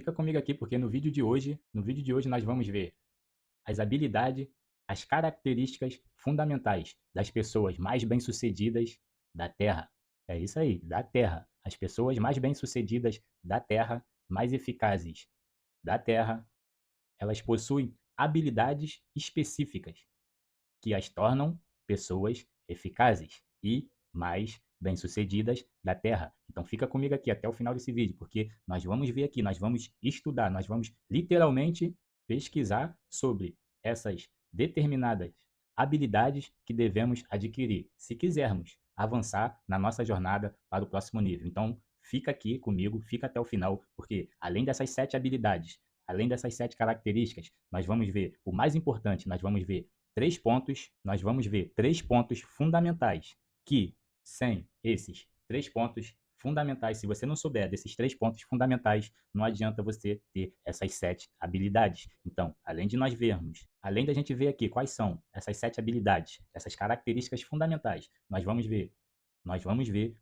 fica comigo aqui porque no vídeo de hoje nós vamos ver as habilidades, as características fundamentais das pessoas mais bem-sucedidas da Terra. É isso aí, da Terra. As pessoas mais bem-sucedidas da Terra, mais eficazes da Terra, elas possuem habilidades específicas que as tornam pessoas eficazes e mais bem-sucedidas da Terra. Então fica comigo aqui até o final desse vídeo, porque nós vamos ver aqui, nós vamos estudar, nós vamos literalmente pesquisar sobre essas determinadas habilidades que devemos adquirir, se quisermos avançar na nossa jornada para o próximo nível. Então fica aqui comigo, fica até o final, porque além dessas 7 habilidades, além dessas 7 características, nós vamos ver o mais importante, nós vamos ver 3 pontos fundamentais que, sem esses 3 pontos fundamentais, se você não souber desses 3 pontos fundamentais, não adianta você ter essas 7 habilidades. Então, além da gente ver aqui quais são essas 7 habilidades, essas características fundamentais, nós vamos ver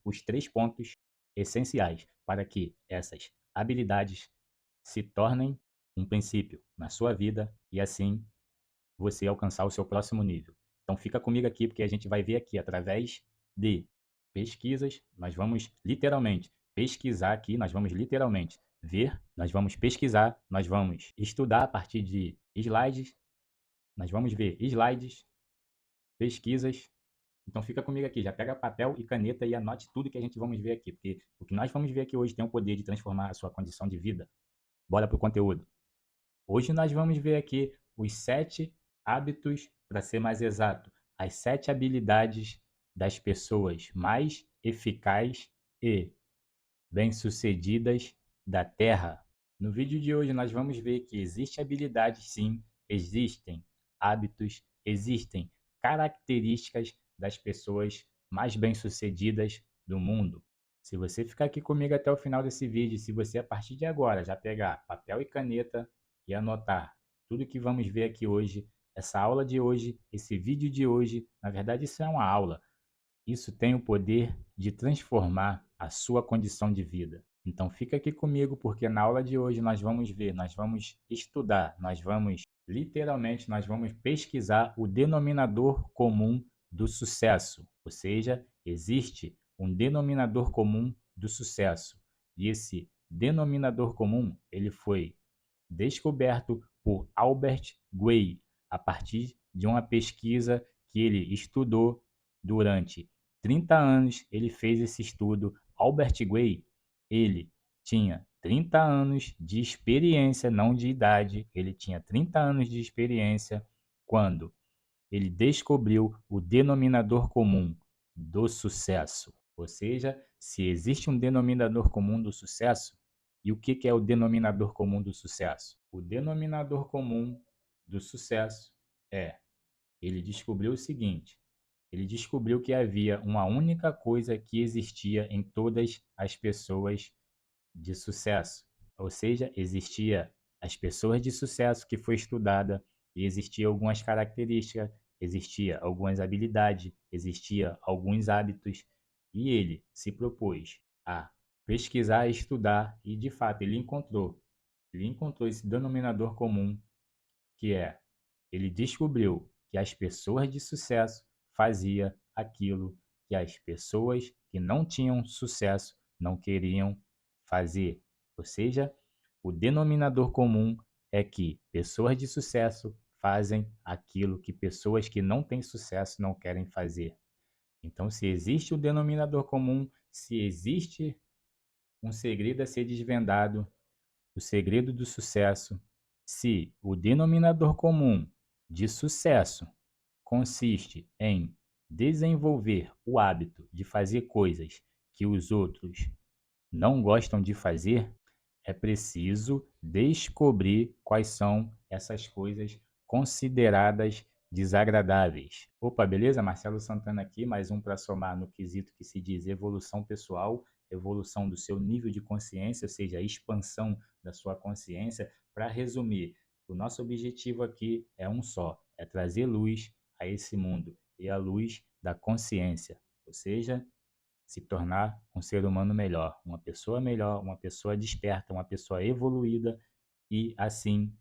os 3 pontos essenciais para que essas habilidades se tornem um princípio na sua vida e assim você alcançar o seu próximo nível. Então fica comigo aqui porque a gente vai ver aqui através de pesquisas, nós vamos literalmente pesquisar aqui, nós vamos literalmente ver, nós vamos pesquisar, nós vamos estudar a partir de slides, nós vamos ver slides, pesquisas. Então fica comigo aqui, já pega papel e caneta e anote tudo que a gente vamos ver aqui, porque o que nós vamos ver aqui hoje tem o poder de transformar a sua condição de vida. Bora pro conteúdo. Hoje nós vamos ver aqui os 7 hábitos, para ser mais exato, as 7 habilidades das pessoas mais eficazes e bem-sucedidas da Terra. No vídeo de hoje nós vamos ver que existem habilidades sim, existem hábitos, existem características das pessoas mais bem-sucedidas do mundo. Se você ficar aqui comigo até o final desse vídeo, se você a partir de agora já pegar papel e caneta e anotar tudo que vamos ver aqui hoje, essa aula de hoje, esse vídeo de hoje, na verdade isso é uma aula, isso tem o poder de transformar a sua condição de vida. Então fica aqui comigo porque na aula de hoje nós vamos ver, nós vamos estudar, nós vamos pesquisar o denominador comum do sucesso. Ou seja, existe um denominador comum do sucesso. E esse denominador comum, ele foi descoberto por Albert Guay a partir de uma pesquisa que ele estudou durante 30 anos. Ele fez esse estudo. Albert Guay, ele tinha 30 anos de experiência, não de idade, ele tinha 30 anos de experiência quando ele descobriu o denominador comum do sucesso. Ou seja, se existe um denominador comum do sucesso, e o que é o denominador comum do sucesso? O denominador comum do sucesso é, ele descobriu o seguinte, ele descobriu que havia uma única coisa que existia em todas as pessoas de sucesso. Ou seja, existia as pessoas de sucesso que foi estudada e existia algumas características, existia algumas habilidades, existia alguns hábitos e ele se propôs a pesquisar, estudar e de fato ele encontrou esse denominador comum que é, ele descobriu que as pessoas de sucesso faziam aquilo que as pessoas que não tinham sucesso não queriam fazer. Ou seja, o denominador comum é que pessoas de sucesso fazem aquilo que pessoas que não têm sucesso não querem fazer. Então, se existe um denominador comum, se existe um segredo a ser desvendado, o segredo do sucesso, se o denominador comum de sucesso consiste em desenvolver o hábito de fazer coisas que os outros não gostam de fazer, é preciso descobrir quais são essas coisas consideradas desagradáveis. Opa, beleza? Marcelo Santana aqui, mais um para somar no quesito que se diz evolução pessoal, evolução do seu nível de consciência, ou seja, a expansão da sua consciência. Para resumir, o nosso objetivo aqui é um só, é trazer luz a esse mundo, e a luz da consciência, ou seja, se tornar um ser humano melhor, uma pessoa desperta, uma pessoa evoluída e assim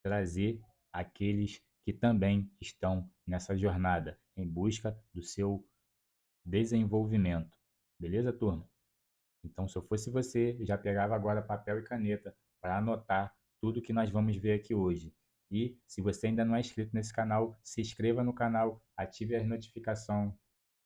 trazer aqueles que também estão nessa jornada em busca do seu desenvolvimento. Beleza, turma? Então, se eu fosse você, já pegava agora papel e caneta para anotar tudo que nós vamos ver aqui hoje. E se você ainda não é inscrito nesse canal, se inscreva no canal, ative as notificações,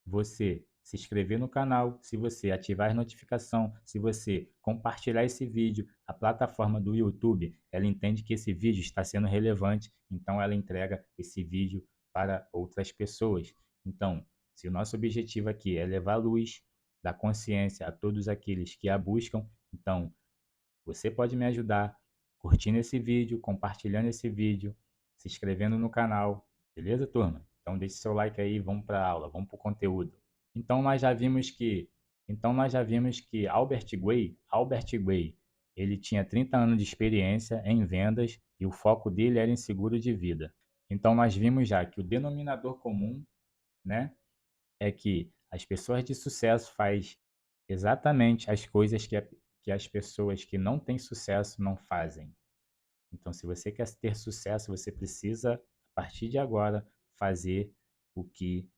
você se inscrever no canal, se você ativar as notificações, se você compartilhar esse vídeo, a plataforma do YouTube, ela entende que esse vídeo está sendo relevante, então ela entrega esse vídeo para outras pessoas. Então, se o nosso objetivo aqui é levar a luz da consciência a todos aqueles que a buscam, então você pode me ajudar curtindo esse vídeo, compartilhando esse vídeo, se inscrevendo no canal, beleza, turma? Então deixe seu like aí, vamos para a aula, vamos para o conteúdo. Então nós já vimos que, Albert Guay, ele tinha 30 anos de experiência em vendas e o foco dele era em seguro de vida. Então nós vimos já que o denominador comum, né, é que as pessoas de sucesso faz exatamente as coisas que as pessoas que não têm sucesso não fazem. Então, se você quer ter sucesso, você precisa, a partir de agora, fazer o que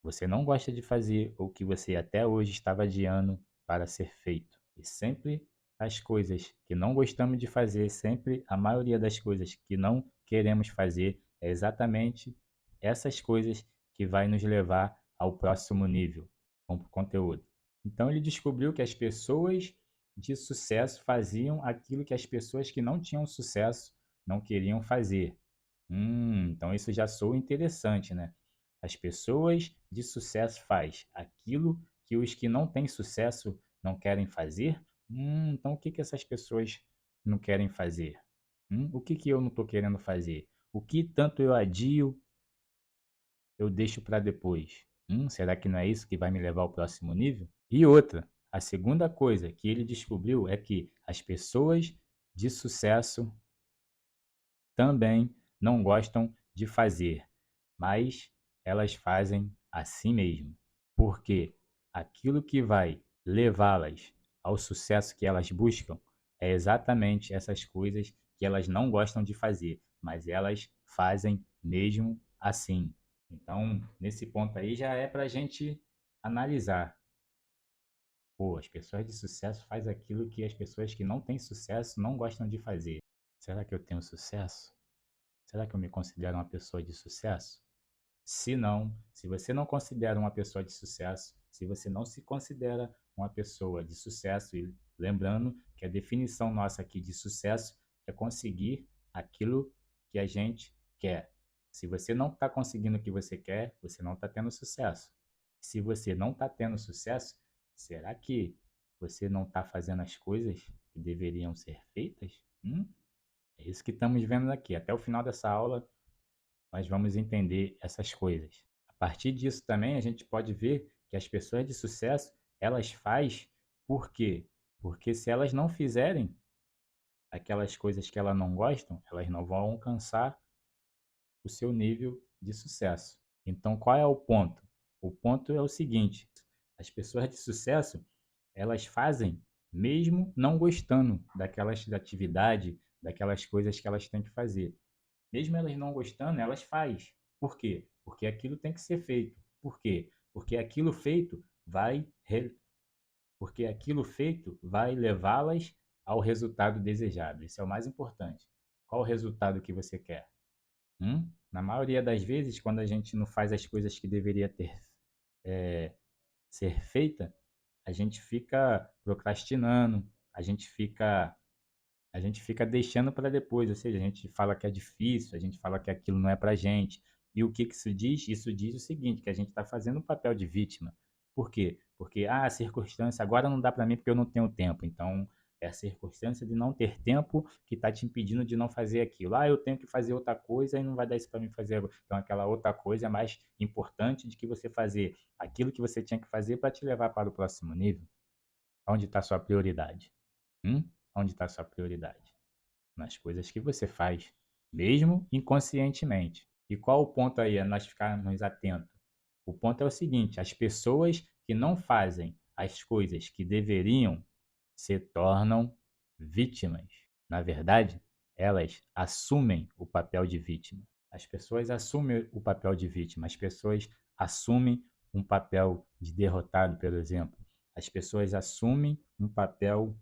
você não gosta de fazer ou que você até hoje estava adiando para ser feito. E sempre as coisas que não gostamos de fazer, sempre a maioria das coisas que não queremos fazer, é exatamente essas coisas que vai nos levar ao próximo nível. Vamos para o conteúdo. Então ele descobriu que as pessoas de sucesso faziam aquilo que as pessoas que não tinham sucesso não queriam fazer. Então isso já soa interessante, né? As pessoas de sucesso faz aquilo que os que não têm sucesso não querem fazer? Então o que que essas pessoas não querem fazer? O que que eu não estou querendo fazer? O que tanto eu adio, eu deixo para depois? Será que não é isso que vai me levar ao próximo nível? E outra, a segunda coisa que ele descobriu é que as pessoas de sucesso também não gostam de fazer, mas elas fazem assim mesmo, porque aquilo que vai levá-las ao sucesso que elas buscam é exatamente essas coisas que elas não gostam de fazer, mas elas fazem mesmo assim. Então, nesse ponto aí já é para a gente analisar. Pô, as pessoas de sucesso fazem aquilo que as pessoas que não têm sucesso não gostam de fazer. Será que eu tenho sucesso? Será que eu me considero uma pessoa de sucesso? Se não, se você não considera uma pessoa de sucesso, se você não se considera uma pessoa de sucesso, e lembrando que a definição nossa aqui de sucesso é conseguir aquilo que a gente quer. Se você não está conseguindo o que você quer, você não está tendo sucesso. Se você não está tendo sucesso, será que você não está fazendo as coisas que deveriam ser feitas? É isso que estamos vendo aqui. Até o final dessa aula, nós vamos entender essas coisas. A partir disso também a gente pode ver que as pessoas de sucesso, elas fazem por quê? Porque se elas não fizerem aquelas coisas que elas não gostam, elas não vão alcançar o seu nível de sucesso. Então, qual é o ponto? O ponto é o seguinte: as pessoas de sucesso, elas fazem mesmo não gostando daquelas atividade, daquelas coisas que elas têm que fazer. Mesmo elas não gostando, elas fazem. Por quê? Porque aquilo tem que ser feito. Por quê? Porque aquilo feito vai levá-las ao resultado desejado. Isso é o mais importante. Qual o resultado que você quer? Na maioria das vezes, quando a gente não faz as coisas que deveria ser feita, a gente fica procrastinando, a gente fica deixando para depois, ou seja, a gente fala que é difícil, a gente fala que aquilo não é para gente. E o que que isso diz? Isso diz o seguinte, que a gente está fazendo um papel de vítima. Por quê? Porque a circunstância agora não dá para mim porque eu não tenho tempo. Então, é a circunstância de não ter tempo que está te impedindo de não fazer aquilo. Eu tenho que fazer outra coisa e não vai dar isso para mim fazer agora. Então, aquela outra coisa é mais importante de que você fazer aquilo que você tinha que fazer para te levar para o próximo nível. Onde está sua prioridade? Onde está sua prioridade? Nas coisas que você faz, mesmo inconscientemente. E qual o ponto aí é nós ficarmos atentos? O ponto é o seguinte: as pessoas que não fazem as coisas que deveriam se tornam vítimas. Na verdade, elas assumem o papel de vítima. As pessoas assumem o papel de vítima, as pessoas assumem um papel de derrotado, por exemplo. As pessoas assumem um papel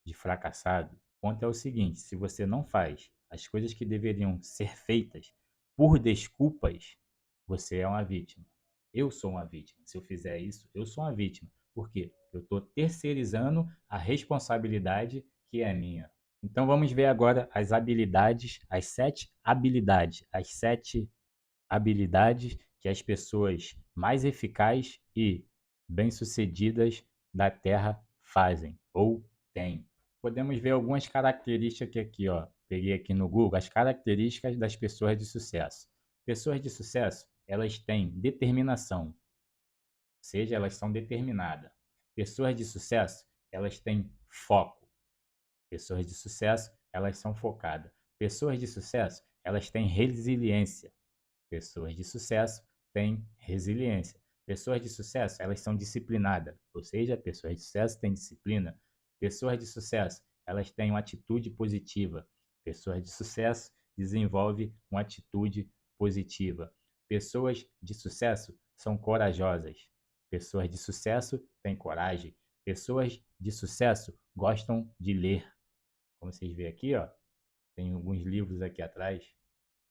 de fracassado. O ponto é o seguinte: se você não faz as coisas que deveriam ser feitas por desculpas, você é uma vítima. Eu sou uma vítima. Se eu fizer isso, eu sou uma vítima. Por quê? Eu estou terceirizando a responsabilidade que é minha. Então vamos ver agora as habilidades, as sete habilidades que as pessoas mais eficazes e bem-sucedidas da Terra fazem ou têm. Podemos ver algumas características aqui, ó. Peguei aqui no Google as características das pessoas de sucesso. Pessoas de sucesso, elas têm determinação, ou seja, elas são determinadas. Pessoas de sucesso, elas têm foco. Pessoas de sucesso, elas são focadas. Pessoas de sucesso, elas têm resiliência. Pessoas de sucesso têm resiliência. Pessoas de sucesso, elas são disciplinadas, ou seja, pessoas de sucesso têm disciplina. Pessoas de sucesso, elas têm uma atitude positiva. Pessoas de sucesso desenvolvem uma atitude positiva. Pessoas de sucesso são corajosas. Pessoas de sucesso têm coragem. Pessoas de sucesso gostam de ler. Como vocês veem aqui, ó, tem alguns livros aqui atrás.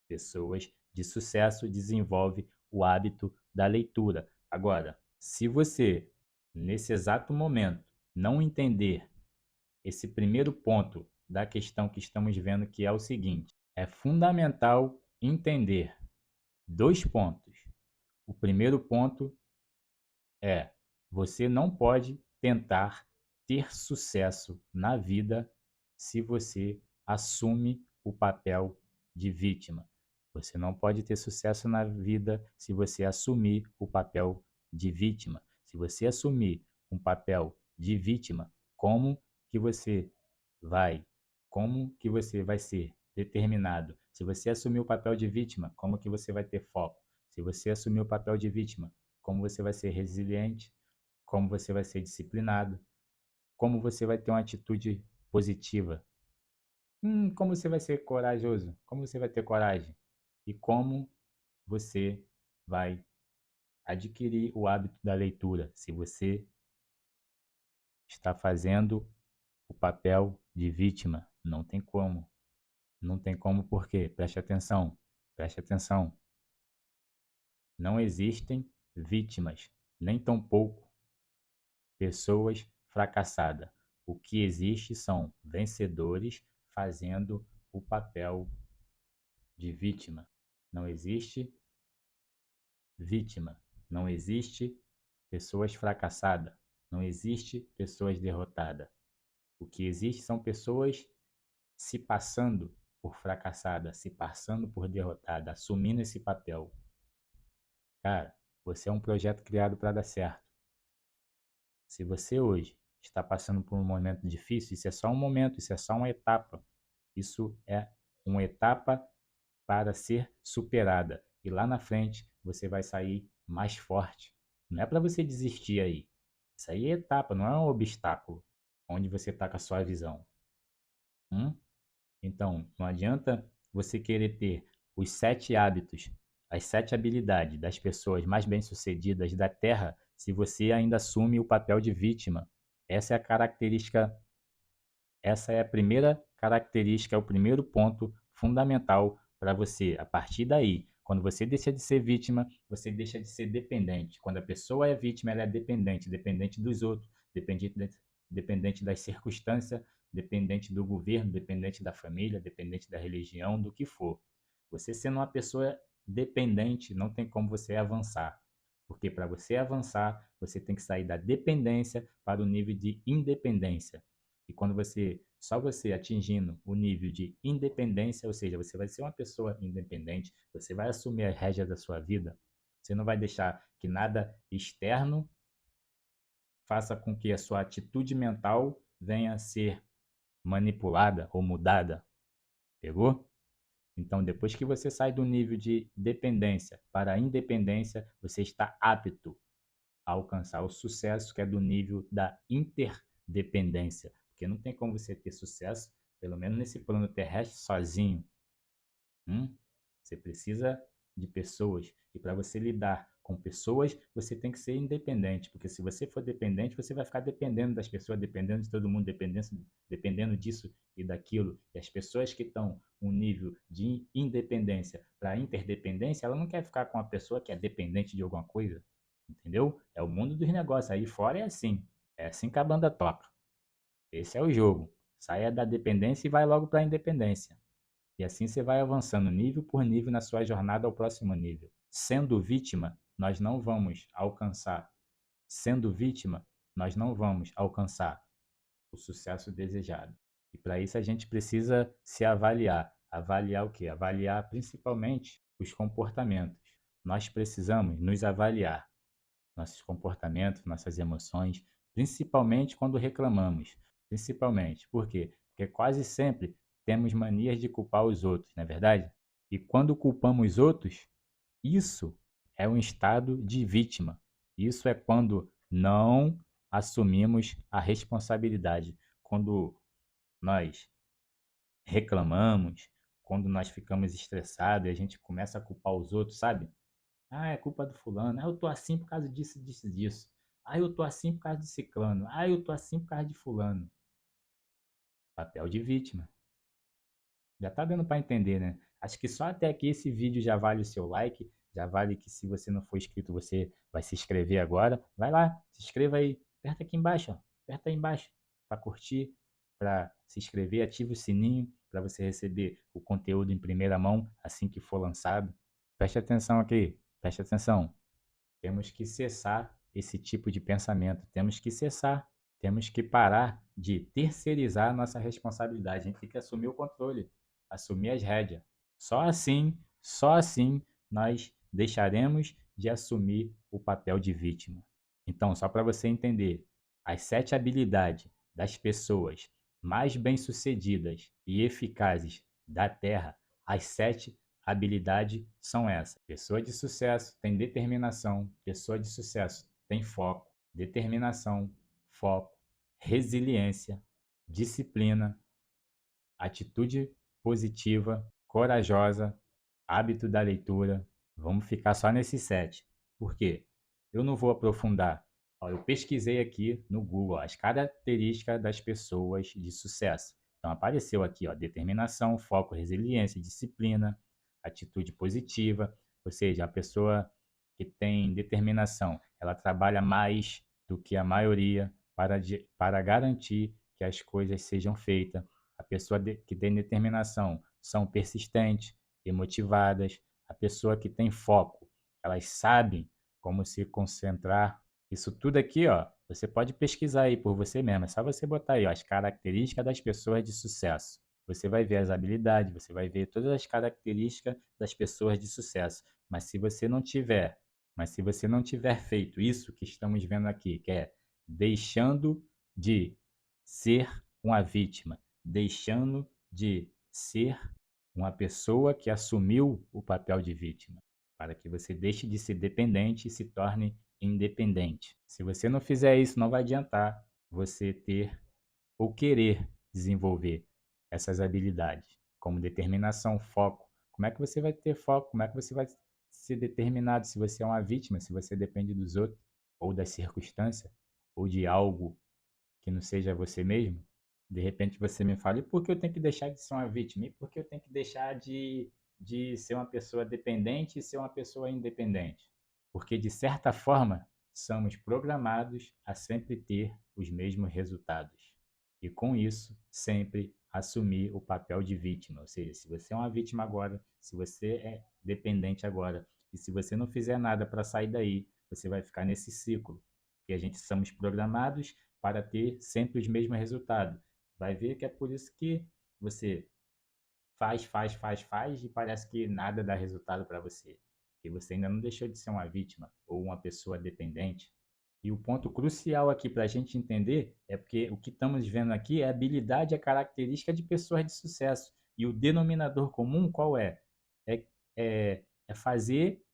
Pessoas de sucesso desenvolvem o hábito da leitura. Agora, se você, nesse exato momento, não entender esse primeiro ponto da questão que estamos vendo, que é o seguinte: é fundamental entender dois pontos. O primeiro ponto é: você não pode tentar ter sucesso na vida se você assume o papel de vítima. Você não pode ter sucesso na vida se você assumir o papel de vítima. Se você assumir um papel de vítima, como que você vai? Como que você vai ser determinado? Se você assumir o papel de vítima, como que você vai ter foco? Se você assumir o papel de vítima, como você vai ser resiliente, como você vai ser disciplinado, como você vai ter uma atitude positiva, como você vai ser corajoso, como você vai ter coragem e como você vai adquirir o hábito da leitura, se você está fazendo o papel de vítima. Não tem como. Não tem como por quê? Preste atenção. Preste atenção. Não existem vítimas, nem tampouco pessoas fracassadas. O que existe são vencedores fazendo o papel de vítima. Não existe vítima. Não existe pessoas fracassadas. Não existe pessoas derrotadas. O que existe são pessoas se passando por fracassada, se passando por derrotada, assumindo esse papel. Cara, você é um projeto criado para dar certo. Se você hoje está passando por um momento difícil, isso é só um momento, isso é só uma etapa. Isso é uma etapa para ser superada. E lá na frente você vai sair mais forte. Não é para você desistir aí. Isso aí é etapa, não é um obstáculo onde você está com a sua visão. Hum? Então, não adianta você querer ter os 7 hábitos, as 7 habilidades das pessoas mais bem-sucedidas da Terra se você ainda assume o papel de vítima. Essa é a característica, essa é a primeira característica, é o primeiro ponto fundamental para você. A partir daí, quando você deixa de ser vítima, você deixa de ser dependente. Quando a pessoa é vítima, ela é dependente, dependente dos outros, dependente das circunstâncias, dependente do governo, dependente da família, dependente da religião, do que for. Você sendo uma pessoa dependente, não tem como você avançar. Porque para você avançar, você tem que sair da dependência para o nível de independência. E quando só você atingindo o nível de independência, ou seja, você vai ser uma pessoa independente, você vai assumir as rédeas da sua vida, você não vai deixar que nada externo faça com que a sua atitude mental venha a ser manipulada ou mudada. Pegou? Então, depois que você sai do nível de dependência para a independência, você está apto a alcançar o sucesso, que é do nível da interdependência. Porque não tem como você ter sucesso, pelo menos nesse plano terrestre, sozinho. Hum? Você precisa de pessoas. E para você lidar com pessoas, você tem que ser independente. Porque se você for dependente, você vai ficar dependendo das pessoas, dependendo de todo mundo, dependendo disso e daquilo. E as pessoas que estão um nível de independência para interdependência, ela não quer ficar com uma pessoa que é dependente de alguma coisa. Entendeu? É o mundo dos negócios. Aí fora é assim. É assim que a banda toca. Esse é o jogo. Saia da dependência e vai logo para a independência. E assim você vai avançando nível por nível na sua jornada ao próximo nível. Sendo vítima, nós não vamos alcançar. Sendo vítima, nós não vamos alcançar o sucesso desejado. E para isso a gente precisa se avaliar. Avaliar o quê? Avaliar principalmente os comportamentos. Nós precisamos nos avaliar, nossos comportamentos, nossas emoções, principalmente quando reclamamos. Principalmente. Por quê? Porque quase sempre temos manias de culpar os outros, não é verdade? E quando culpamos outros, isso é um estado de vítima. Isso é quando não assumimos a responsabilidade. Quando nós reclamamos, quando nós ficamos estressados e a gente começa a culpar os outros, sabe? Ah, é culpa do fulano. Ah, eu tô assim por causa disso, disso, disso. Ah, eu tô assim por causa de ciclano. Ah, eu tô assim por causa de fulano. Papel de vítima. Já tá dando para entender, né? Acho que só até aqui esse vídeo já vale o seu like. Já vale que se você não for inscrito, você vai se inscrever agora. Vai lá, se inscreva aí. Aperta aqui embaixo, ó. Aperta aí embaixo para curtir, para se inscrever, ativa o sininho para você receber o conteúdo em primeira mão assim que for lançado. Preste atenção aqui, preste atenção. Temos que cessar esse tipo de pensamento. Temos que cessar. Temos que parar de terceirizar a nossa responsabilidade. A gente tem que assumir o controle, assumir as rédeas. Só assim, nós deixaremos de assumir o papel de vítima. Então, só para você entender, as 7 habilidades das pessoas mais bem-sucedidas e eficazes da Terra, as 7 habilidades são essas. Pessoa de sucesso tem determinação, pessoa de sucesso tem foco, determinação, foco, resiliência, disciplina, atitude positiva, corajosa, hábito da leitura. Vamos ficar só nesses 7. Por quê? Eu não vou aprofundar. Ó, eu pesquisei aqui no Google as características das pessoas de sucesso. Então apareceu aqui, ó, determinação, foco, resiliência, disciplina, atitude positiva, ou seja, a pessoa que tem determinação, ela trabalha mais do que a maioria para garantir que as coisas sejam feitas. A pessoa que tem determinação são persistentes e motivadas. A pessoa que tem foco, elas sabem como se concentrar. Isso tudo aqui, ó, você pode pesquisar aí por você mesmo. É só você botar aí, ó, as características das pessoas de sucesso. Você vai ver as habilidades, você vai ver todas as características das pessoas de sucesso. Mas se você não tiver, mas se você não tiver feito isso que estamos vendo aqui, que é deixando de ser uma vítima, deixando de ser uma pessoa que assumiu o papel de vítima, para que você deixe de ser dependente e se torne independente. Se você não fizer isso, não vai adiantar você ter ou querer desenvolver essas habilidades, como determinação, foco. Como é que você vai ter foco? Como é que você vai ser determinado se você é uma vítima, se você depende dos outros, ou das circunstâncias, ou de algo que não seja você mesmo? De repente você me fala, e por que eu tenho que deixar de ser uma vítima? E por que eu tenho que deixar de ser uma pessoa dependente e ser uma pessoa independente? Porque, de certa forma, somos programados a sempre ter os mesmos resultados. E com isso, sempre assumir o papel de vítima. Ou seja, se você é uma vítima agora, se você é dependente agora, e se você não fizer nada para sair daí, você vai ficar nesse ciclo. Porque a gente somos programados para ter sempre os mesmos resultados. Vai ver que é por isso que você faz e parece que nada dá resultado para você. Porque você ainda não deixou de ser uma vítima ou uma pessoa dependente. E o ponto crucial aqui para a gente entender é porque o que estamos vendo aqui é habilidade, é característica de pessoas de sucesso. E o denominador comum qual é? É fazer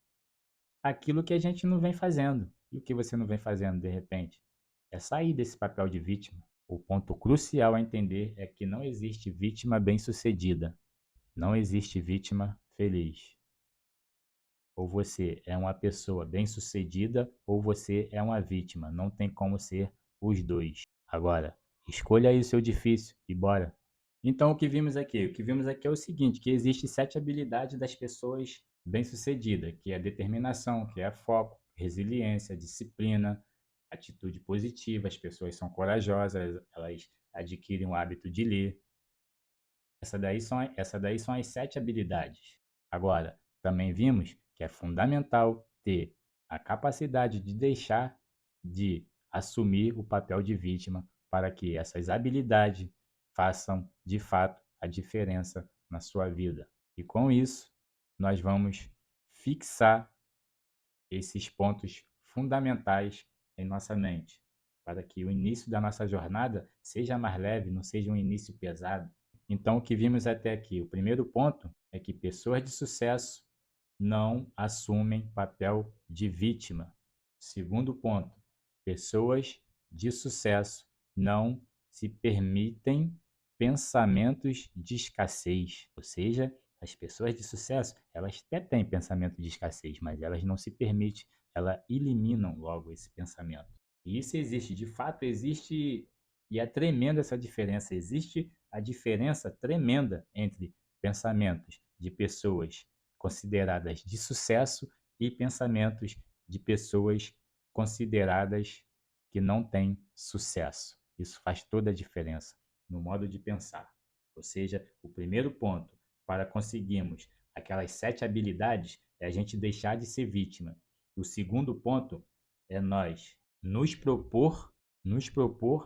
aquilo que a gente não vem fazendo. E o que você não vem fazendo de repente? É sair desse papel de vítima. O ponto crucial a entender é que não existe vítima bem-sucedida, não existe vítima feliz. Ou você é uma pessoa bem-sucedida ou você é uma vítima, não tem como ser os dois. Agora, escolha aí o seu difícil e bora. Então, o que vimos aqui? O que vimos aqui é o seguinte, que existe 7 habilidades das pessoas bem-sucedidas, que é determinação, que é foco, resiliência, disciplina, atitude positiva, as pessoas são corajosas, elas adquirem o hábito de ler. Essa daí são as 7 habilidades. Agora, também vimos que é fundamental ter a capacidade de deixar de assumir o papel de vítima para que essas habilidades façam de fato a diferença na sua vida. E com isso, nós vamos fixar esses pontos fundamentais em nossa mente, para que o início da nossa jornada seja mais leve, não seja um início pesado. Então, o que vimos até aqui? O primeiro ponto é que pessoas de sucesso não assumem papel de vítima. Segundo ponto, pessoas de sucesso não se permitem pensamentos de escassez. Ou seja, as pessoas de sucesso, elas até têm pensamento de escassez, mas elas não se permitem, elas eliminam logo esse pensamento. E isso existe, de fato existe, e é tremenda essa diferença. Existe a diferença tremenda entre pensamentos de pessoas consideradas de sucesso e pensamentos de pessoas consideradas que não têm sucesso. Isso faz toda a diferença no modo de pensar. Ou seja, o primeiro ponto para conseguirmos aquelas 7 habilidades é a gente deixar de ser vítima. O segundo ponto é nós nos propor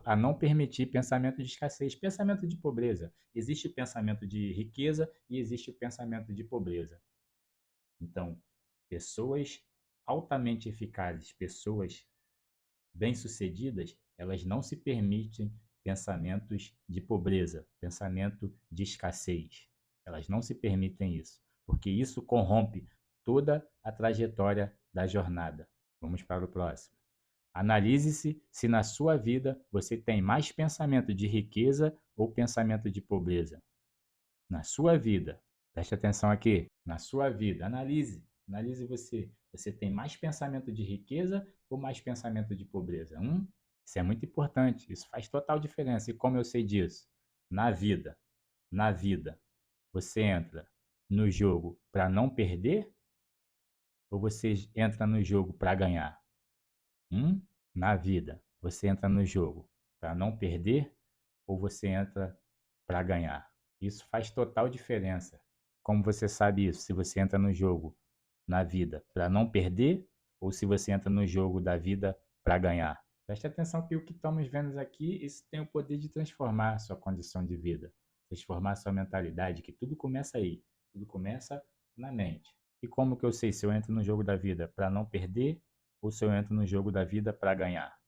a não permitir pensamento de escassez, pensamento de pobreza. Existe o pensamento de riqueza e existe o pensamento de pobreza. Então, pessoas altamente eficazes, pessoas bem-sucedidas, elas não se permitem pensamentos de pobreza, pensamento de escassez. Elas não se permitem isso, porque isso corrompe toda a trajetória da jornada. Vamos para o próximo. Analise-se se na sua vida você tem mais pensamento de riqueza ou pensamento de pobreza. Na sua vida, preste atenção aqui, na sua vida, analise você. Você tem mais pensamento de riqueza ou mais pensamento de pobreza? Isso é muito importante, isso faz total diferença. E como eu sei disso? Na vida, na vida, você entra no jogo para não perder ou você entra no jogo para ganhar? Na vida, você entra no jogo para não perder ou você entra para ganhar? Isso faz total diferença. Como você sabe isso? Se você entra no jogo na vida para não perder ou se você entra no jogo da vida para ganhar? Preste atenção que o que estamos vendo aqui, isso tem o poder de transformar a sua condição de vida, transformar a sua mentalidade, que tudo começa aí, tudo começa na mente. E como que eu sei se eu entro no jogo da vida para não perder ou se eu entro no jogo da vida para ganhar?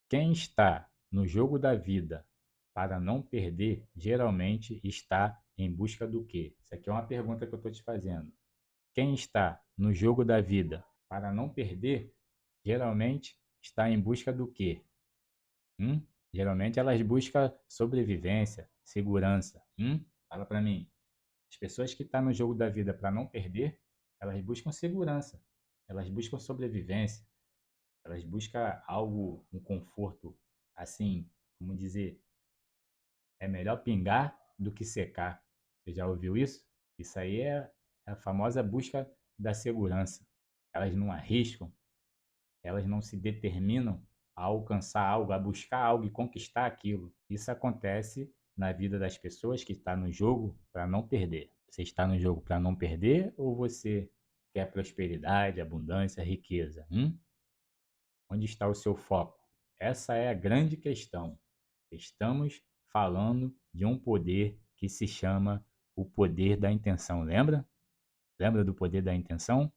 Quem está no jogo da vida para não perder, geralmente está em busca do quê? Isso aqui é uma pergunta que eu estou te fazendo. Quem está no jogo da vida para não perder, geralmente está em busca do quê? Geralmente elas buscam sobrevivência, segurança. Fala para mim. As pessoas que estão no jogo da vida para não perder, elas buscam segurança, elas buscam sobrevivência, elas buscam algo, um conforto, assim, como dizer, é melhor pingar do que secar. Você já ouviu isso? Isso aí é a famosa busca da segurança. Elas não arriscam, elas não se determinam a alcançar algo, a buscar algo e conquistar aquilo. Isso acontece na vida das pessoas que estão no jogo para não perder. Você está no jogo para não perder ou você quer prosperidade, abundância, riqueza? Onde está o seu foco? Essa é a grande questão. Estamos falando de um poder que se chama o poder da intenção. Lembra? Lembra do poder da intenção?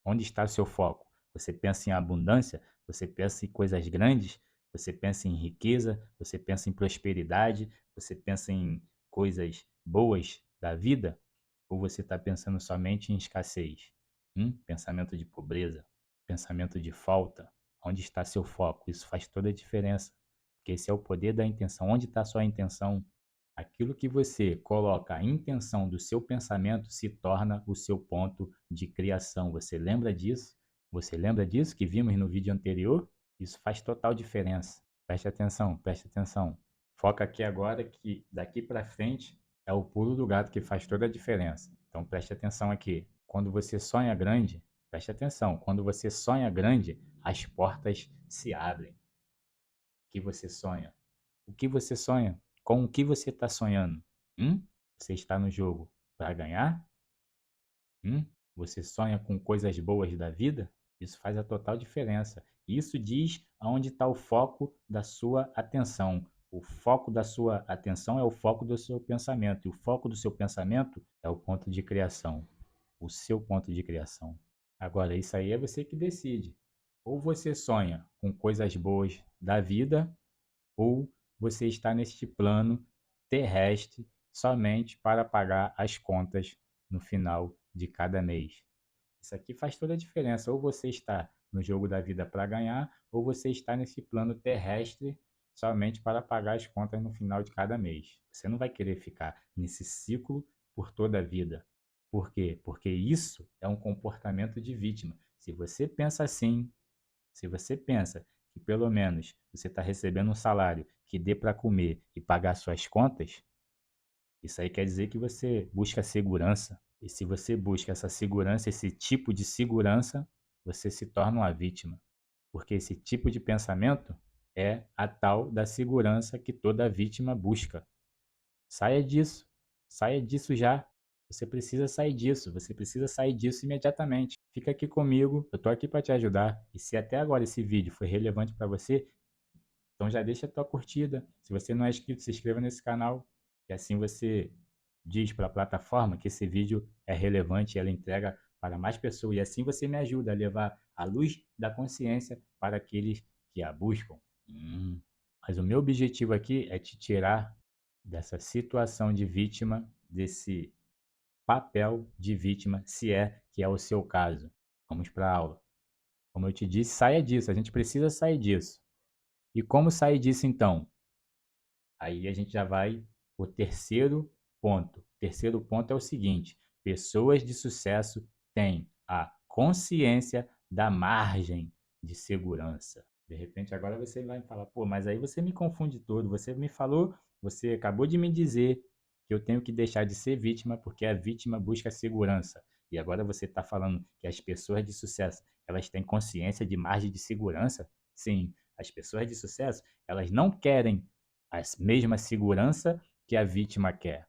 Onde está o seu foco? Você pensa em abundância? Você pensa em coisas grandes? Você pensa em riqueza? Você pensa em prosperidade? Você pensa em coisas boas da vida? Ou você está pensando somente em escassez? Pensamento de pobreza? pensamento de falta, onde está seu foco? Isso faz toda a diferença, porque esse é o poder da intenção. Onde está sua intenção? Aquilo que você coloca a intenção do seu pensamento se torna o seu ponto de criação. Você lembra disso? Você lembra disso que vimos no vídeo anterior? Isso faz total diferença. Preste atenção, preste atenção. Foca aqui agora que daqui para frente é o pulo do gato que faz toda a diferença. Então preste atenção aqui. Quando você sonha grande, preste atenção, quando você sonha grande, as portas se abrem. O que você sonha? O que você sonha? Com o que você está sonhando? Você está no jogo para ganhar? Você sonha com coisas boas da vida? Isso faz a total diferença. Isso diz aonde está o foco da sua atenção. O foco da sua atenção é o foco do seu pensamento. E o foco do seu pensamento é o ponto de criação. O seu ponto de criação. Agora, isso aí é você que decide. Ou você sonha com coisas boas da vida, ou você está neste plano terrestre somente para pagar as contas no final de cada mês. Isso aqui faz toda a diferença. Ou você está no jogo da vida para ganhar, ou você está nesse plano terrestre somente para pagar as contas no final de cada mês. Você não vai querer ficar nesse ciclo por toda a vida. Por quê? Porque isso é um comportamento de vítima. Se você pensa assim, se você pensa que pelo menos você está recebendo um salário que dê para comer e pagar suas contas, isso aí quer dizer que você busca segurança. E se você busca essa segurança, esse tipo de segurança, você se torna uma vítima. Porque esse tipo de pensamento é a tal da segurança que toda vítima busca. Saia disso já. Você precisa sair disso, você precisa sair disso imediatamente. Fica aqui comigo, eu tô aqui para te ajudar. E se até agora esse vídeo foi relevante para você, então já deixa a tua curtida. Se você não é inscrito, se inscreva nesse canal. E assim você diz para a plataforma que esse vídeo é relevante e ela entrega para mais pessoas. E assim você me ajuda a levar a luz da consciência para aqueles que a buscam. Mas o meu objetivo aqui é te tirar dessa situação de vítima, desse papel de vítima, se é que é o seu caso. Vamos para a aula. Como eu te disse, saia disso, a gente precisa sair disso. E como sair disso então? Aí a gente já vai o terceiro ponto. O terceiro ponto é o seguinte: pessoas de sucesso têm a consciência da margem de segurança. De repente agora você vai falar, pô, mas aí você me confunde todo. Você me falou, você acabou de me dizer que eu tenho que deixar de ser vítima porque a vítima busca segurança. E agora você está falando que as pessoas de sucesso elas têm consciência de margem de segurança? Sim, as pessoas de sucesso elas não querem a mesma segurança que a vítima quer.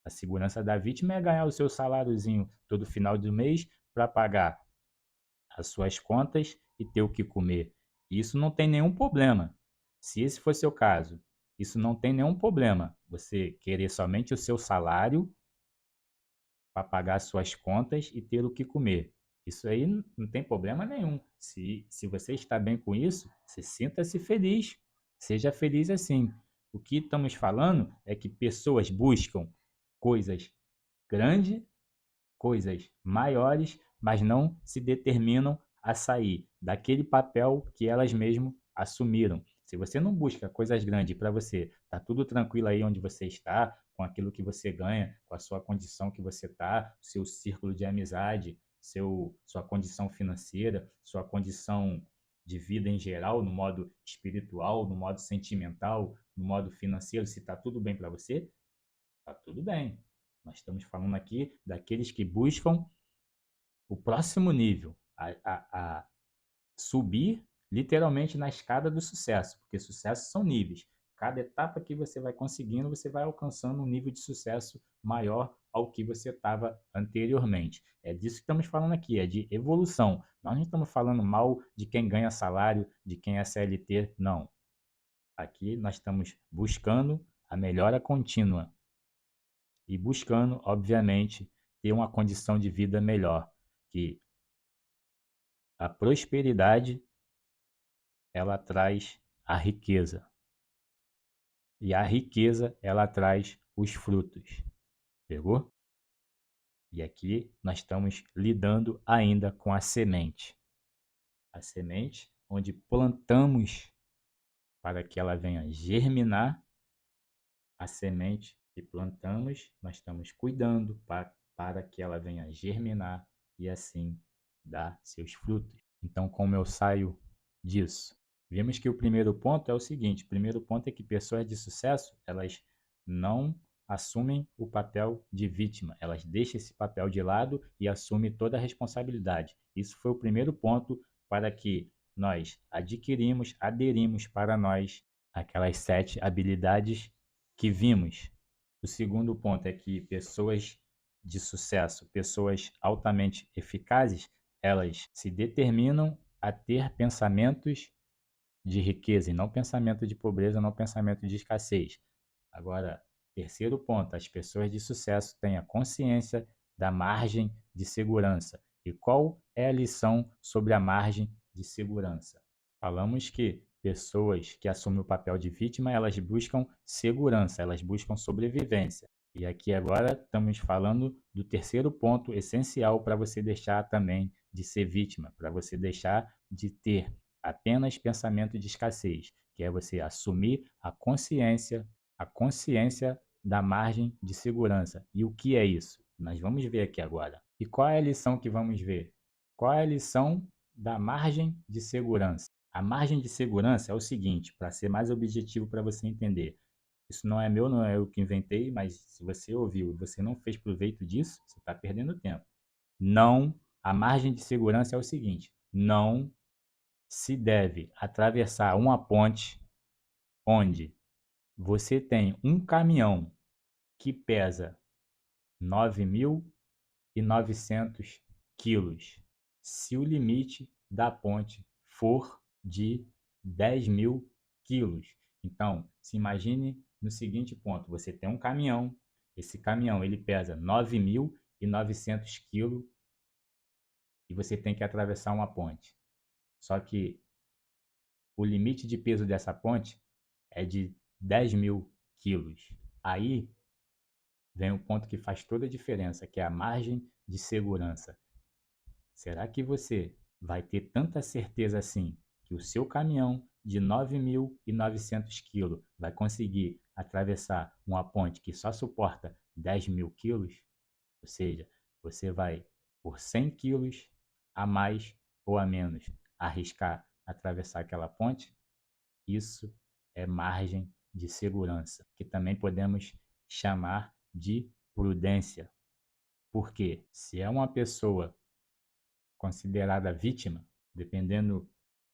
A segurança da vítima é ganhar o seu saláriozinho todo final do mês para pagar as suas contas e ter o que comer. Isso não tem nenhum problema. Se esse for seu caso, isso não tem nenhum problema. Você querer somente o seu salário para pagar as suas contas e ter o que comer. Isso aí não tem problema nenhum. Se você está bem com isso, você sinta-se feliz. Seja feliz assim. O que estamos falando é que pessoas buscam coisas grandes, coisas maiores, mas não se determinam a sair daquele papel que elas mesmas assumiram. Se você não busca coisas grandes para você, tá tudo tranquilo aí onde você está, com aquilo que você ganha, com a sua condição que você está, seu círculo de amizade, sua condição financeira, sua condição de vida em geral, no modo espiritual, no modo sentimental, no modo financeiro, se está tudo bem para você, está tudo bem. Nós estamos falando aqui daqueles que buscam o próximo nível, a subir literalmente na escada do sucesso, porque sucesso são níveis. Cada etapa que você vai conseguindo, você vai alcançando um nível de sucesso maior ao que você estava anteriormente. É disso que estamos falando aqui, é de evolução. Nós não estamos falando mal de quem ganha salário, de quem é CLT, não. Aqui nós estamos buscando a melhora contínua e buscando, obviamente, ter uma condição de vida melhor, que a prosperidade ela traz a riqueza e a riqueza ela traz os frutos. Pegou? E aqui nós estamos lidando ainda com a semente. a semente, onde plantamos para que ela venha germinar. A semente que plantamos, nós estamos cuidando para que ela venha germinar e assim dar seus frutos. Então, como eu saio disso? Vimos que o primeiro ponto é o seguinte: o primeiro ponto é que pessoas de sucesso, elas não assumem o papel de vítima, elas deixam esse papel de lado e assumem toda a responsabilidade. Isso foi o primeiro ponto para que nós aderimos para nós aquelas 7 habilidades que vimos. O segundo ponto é que pessoas de sucesso, pessoas altamente eficazes, elas se determinam a ter pensamentos de riqueza e não pensamento de pobreza, não pensamento de escassez. Agora, terceiro ponto, as pessoas de sucesso têm a consciência da margem de segurança. E qual é a lição sobre a margem de segurança? Falamos que pessoas que assumem o papel de vítima, elas buscam segurança, elas buscam sobrevivência. E aqui agora estamos falando do terceiro ponto essencial para você deixar também de ser vítima, para você deixar de ter apenas pensamento de escassez, que é você assumir a consciência da margem de segurança. E o que é isso? Nós vamos ver aqui agora. E qual é a lição que vamos ver? Qual é a lição da margem de segurança? A margem de segurança é o seguinte, para ser mais objetivo para você entender. Isso não é meu, não é eu que inventei, mas se você ouviu e você não fez proveito disso, você está perdendo tempo. Não, a margem de segurança é o seguinte: não se deve atravessar uma ponte onde você tem um caminhão que pesa 9.900 quilos, se o limite da ponte for de 10.000 quilos. Então, se imagine no seguinte ponto: você tem um caminhão, esse caminhão ele pesa 9.900 quilos e você tem que atravessar uma ponte. Só que o limite de peso dessa ponte é de 10.000 quilos. Aí vem o ponto que faz toda a diferença, que é a margem de segurança. Será que você vai ter tanta certeza assim que o seu caminhão de 9.900 quilos vai conseguir atravessar uma ponte que só suporta 10.000 quilos? Ou seja, você vai, por 100 quilos a mais ou a menos, arriscar atravessar aquela ponte? Isso é margem de segurança, que também podemos chamar de prudência. Porque se é uma pessoa considerada vítima, dependendo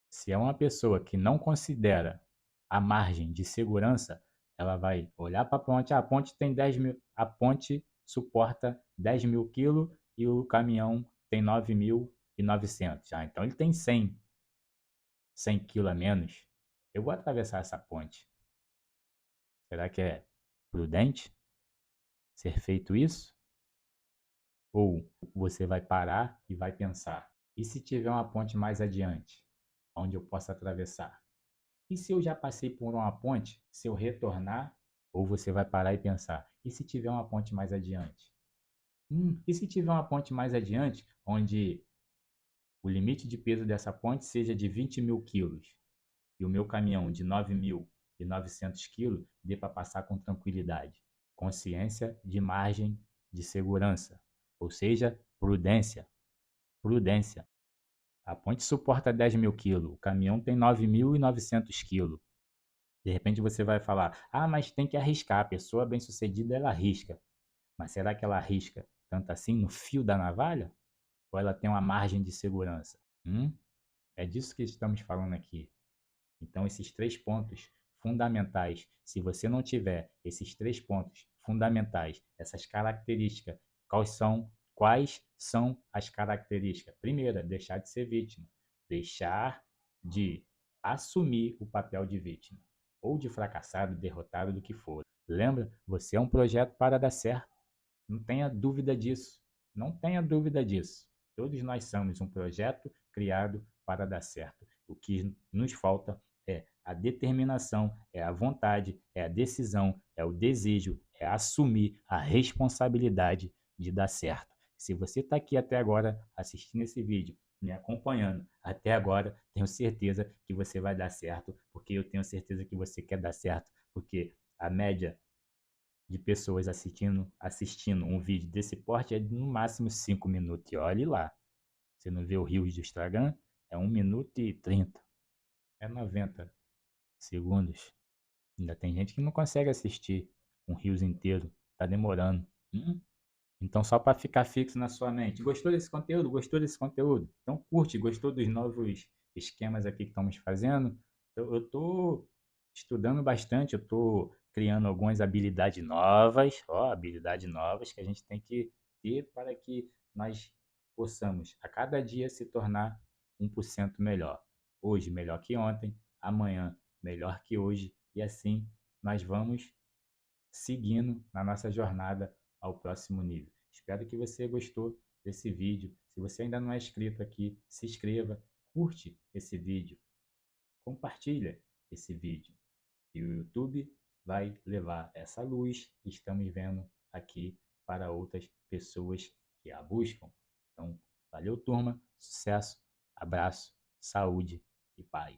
se é uma pessoa que não considera a margem de segurança, ela vai olhar para a ponte, a ponte tem 10.000, a ponte suporta 10.000 quilos e o caminhão tem 9.900. Então ele tem 100 quilos a menos. Eu vou atravessar essa ponte. Será que é prudente ser feito isso? Ou você vai parar e vai pensar: e se tiver uma ponte mais adiante, onde eu possa atravessar? E se eu já passei por uma ponte, se eu retornar? Ou você vai parar e pensar: e se tiver uma ponte mais adiante? E se tiver uma ponte mais adiante, onde o limite de peso dessa ponte seja de 20.000 quilos e o meu caminhão de 9.900 quilos dê para passar com tranquilidade? Consciência de margem de segurança, ou seja, prudência. Prudência. A ponte suporta 10.000 quilos, o caminhão tem 9.900 quilos. De repente você vai falar: ah, mas tem que arriscar, a pessoa bem-sucedida ela arrisca. Mas será que ela arrisca tanto assim no fio da navalha? Ou ela tem uma margem de segurança? É disso que estamos falando aqui. Então, esses 3 pontos fundamentais, se você não tiver esses 3 pontos fundamentais, essas características, quais são as características? Primeira, deixar de ser vítima, deixar de assumir o papel de vítima, ou de fracassado, derrotado, do que for. Lembra? Você é um projeto para dar certo. Não tenha dúvida disso. Não tenha dúvida disso. Todos nós somos um projeto criado para dar certo. O que nos falta é a determinação, é a vontade, é a decisão, é o desejo, é assumir a responsabilidade de dar certo. Se você está aqui até agora assistindo esse vídeo me acompanhando até agora, tenho certeza que você vai dar certo, porque eu tenho certeza que você quer dar certo, porque a média de pessoas assistindo um vídeo desse porte é no máximo 5 minutos. E olhe lá, você não vê o Reels do Instagram? É 1 minuto e 30, é 90 segundos. Ainda tem gente que não consegue assistir um Reels inteiro, tá demorando. Então, só para ficar fixo na sua mente, gostou desse conteúdo? Gostou desse conteúdo? Então, curte, gostou dos novos esquemas aqui que estamos fazendo? Eu estou estudando bastante, eu estou criando algumas habilidades novas, ó, habilidades novas que a gente tem que ter para que nós possamos a cada dia se tornar 1% melhor. Hoje melhor que ontem, amanhã melhor que hoje, e assim nós vamos seguindo na nossa jornada ao próximo nível. Espero que você gostou desse vídeo. Se você ainda não é inscrito aqui, se inscreva, curte esse vídeo, compartilha esse vídeo. E o YouTube vai levar essa luz que estamos vendo aqui para outras pessoas que a buscam. Então, valeu, turma, sucesso, abraço, saúde e paz.